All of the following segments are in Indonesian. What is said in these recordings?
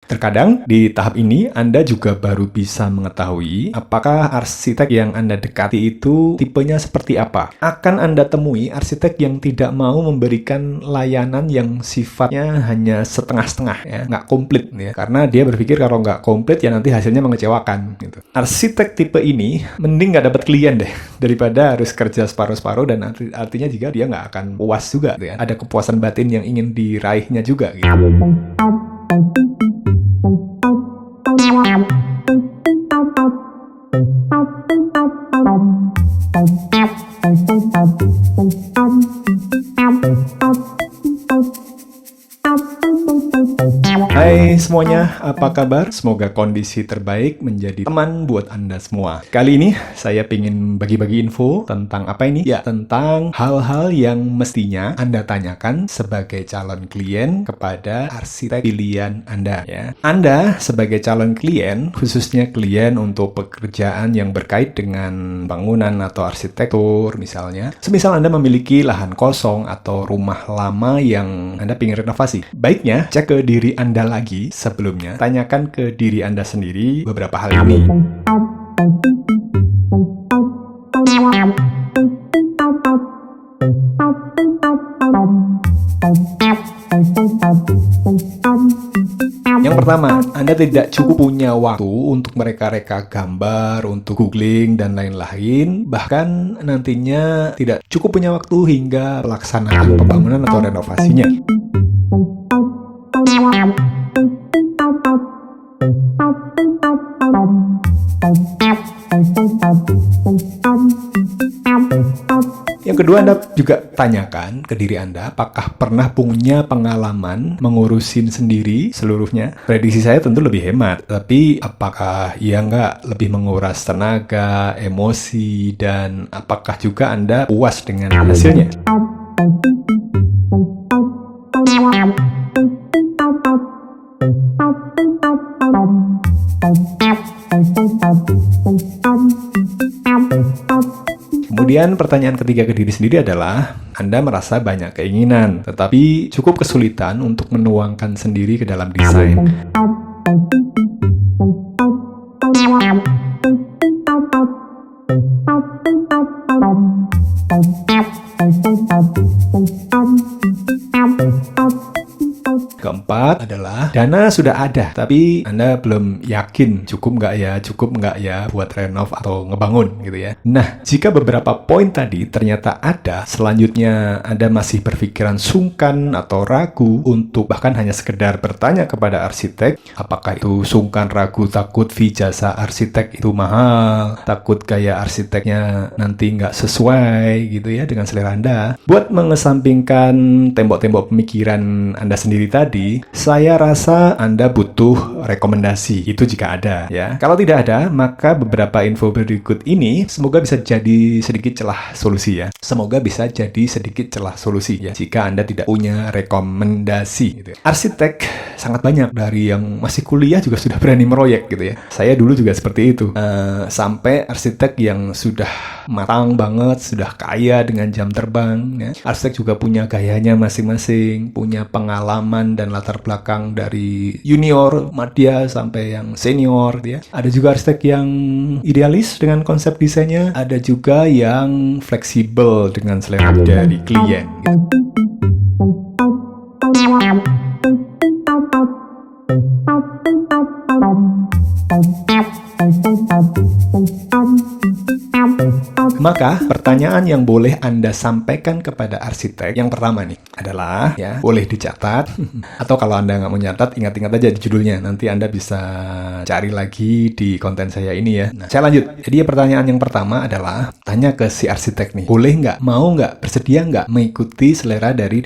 Terkadang di tahap ini Anda juga baru bisa mengetahui apakah arsitek yang Anda dekati itu tipenya seperti apa. Akan Anda temui arsitek yang tidak mau memberikan layanan yang sifatnya hanya setengah-setengah, ya, nggak komplit, ya. Karena dia berpikir kalau nggak komplit ya nanti hasilnya mengecewakan. Gitu. Arsitek tipe ini mending nggak dapat klien deh daripada harus kerja separuh-separuh, dan artinya juga dia nggak akan puas juga, gitu ya. Ada kepuasan batin yang ingin diraihnya juga. Gitu. Hai semuanya, apa kabar? Semoga kondisi terbaik menjadi teman buat Anda semua. Kali ini saya ingin bagi-bagi info tentang apa ini? Ya, tentang hal-hal yang mestinya Anda tanyakan sebagai calon klien kepada arsitek pilihan Anda. Ya. Anda sebagai calon klien, khususnya klien untuk pekerjaan yang berkait dengan bangunan atau arsitektur misalnya. Semisal Anda memiliki lahan kosong atau rumah lama yang Anda ingin renovasi. Baiknya, cek ke diri Anda lagi sebelumnya, tanyakan ke diri Anda sendiri beberapa hal ini. Yang pertama, Anda tidak cukup punya waktu untuk mereka-reka gambar, untuk googling, dan lain-lain. Bahkan nantinya tidak cukup punya waktu hingga pelaksanaan pembangunan atau renovasinya. Yang kedua, Anda juga tanyakan ke diri Anda, apakah pernah punya pengalaman mengurusin sendiri seluruhnya? Prediksi saya tentu lebih hemat, tapi apakah nggak lebih menguras tenaga, emosi, dan apakah juga Anda puas dengan hasilnya? Kemudian pertanyaan ketiga ke diri sendiri adalah, Anda merasa banyak keinginan, tetapi cukup kesulitan untuk menuangkan sendiri ke dalam desain. Keempat adalah, dana sudah ada, tapi Anda belum yakin cukup nggak ya buat renov atau ngebangun, gitu ya. Nah, jika beberapa poin tadi ternyata ada, selanjutnya Anda masih berpikiran sungkan atau ragu untuk bahkan hanya sekedar bertanya kepada arsitek, apakah itu sungkan, ragu, takut fee jasa arsitek itu mahal, takut gaya arsiteknya nanti nggak sesuai, gitu ya, dengan selera Anda. Buat mengesampingkan tembok-tembok pemikiran Anda sendiri tadi, saya rasa Anda butuh rekomendasi, itu jika ada, ya. Kalau tidak ada, maka beberapa info berikut ini semoga bisa jadi sedikit celah solusi, ya. Semoga bisa jadi sedikit celah solusi, ya, jika Anda tidak punya rekomendasi, gitu ya. Arsitek sangat banyak, dari yang masih kuliah juga sudah berani meroyek, gitu ya. Saya dulu juga seperti itu. Sampai arsitek yang sudah matang banget, sudah kaya dengan jam terbang, ya. Arsitek juga punya gayanya masing-masing, punya pengalaman dan latar belakang dari junior, madya, sampai yang senior, ya. Ada juga arsitek yang idealis dengan konsep desainnya, ada juga yang fleksibel dengan selera dari klien, gitu. Maka, pertanyaan yang boleh Anda sampaikan kepada arsitek yang pertama nih adalah, ya, boleh dicatat, atau kalau Anda nggak mau nyatat, ingat-ingat aja di judulnya. Nanti Anda bisa cari lagi di konten saya ini, ya. Nah, saya lanjut. Jadi pertanyaan yang pertama adalah, tanya ke si arsitek nih, boleh nggak, mau nggak, bersedia nggak mengikuti selera dari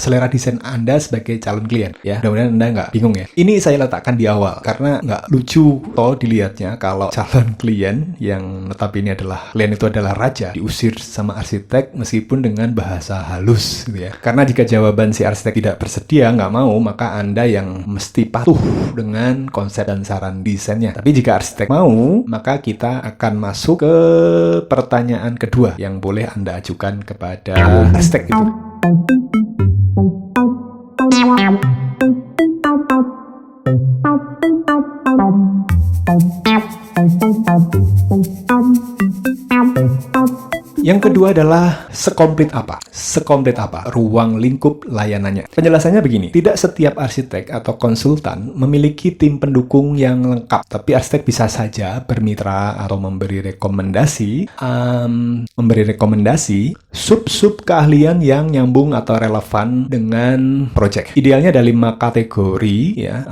selera desain Anda sebagai calon klien, ya. Mudah-mudahan Anda nggak bingung, ya. Ini saya letakkan di awal, karena nggak lucu toh dilihatnya kalau calon klien yang notabene klien itu adalah raja, diusir sama arsitek meskipun dengan bahasa halus, gitu ya. Karena jika jawaban si arsitek tidak bersedia, nggak mau, maka Anda yang mesti patuh dengan konsep dan saran desainnya. Tapi jika arsitek mau, maka kita akan masuk ke pertanyaan kedua yang boleh Anda ajukan kepada arsitek itu. Yang kedua adalah sekomplit apa? Sekomplit apa ruang lingkup layanannya? Penjelasannya begini, tidak setiap arsitek atau konsultan memiliki tim pendukung yang lengkap, tapi arsitek bisa saja bermitra atau memberi rekomendasi sub-sub keahlian yang nyambung atau relevan dengan project. Idealnya ada 5 kategori ya,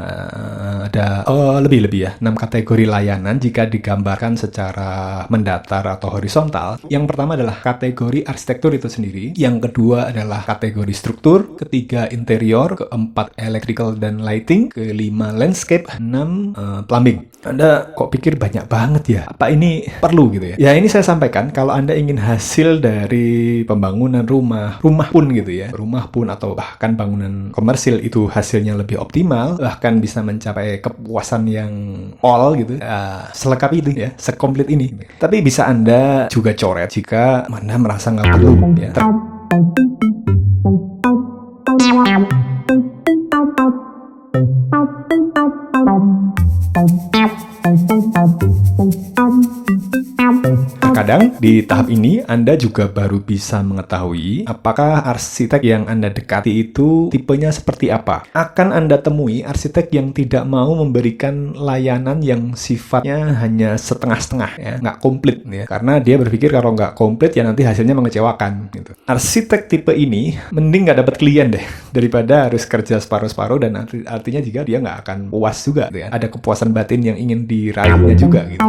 ada lebih ya, 6 kategori layanan jika digambarkan secara mendatar atau horizontal. Yang pertama adalah kategori arsitektur itu sendiri, yang kedua adalah kategori struktur, ketiga interior, keempat electrical dan lighting, kelima landscape, 6 plumbing. Anda kok pikir banyak banget ya? Apa ini perlu gitu ya? Ya ini saya sampaikan, kalau Anda ingin hasil dari pembangunan rumah pun gitu ya, rumah pun atau bahkan bangunan komersil itu hasilnya lebih optimal, bahkan bisa mencapai kepuasan yang all gitu, selengkap itu ya, sekomplit ini. Tapi bisa Anda juga coret jika Anda merasa nggak perlu ya. Terkadang di tahap ini Anda juga baru bisa mengetahui apakah arsitek yang Anda dekati itu tipenya seperti apa. Akan Anda temui arsitek yang tidak mau memberikan layanan yang sifatnya hanya setengah-setengah ya, nggak komplit ya. Karena dia berpikir kalau nggak komplit ya nanti hasilnya mengecewakan gitu. Arsitek tipe ini mending nggak dapat klien deh daripada harus kerja separuh-separuh, dan artinya juga dia nggak akan puas juga gitu ya. Ada kepuasan batin yang ingin diraihnya juga gitu.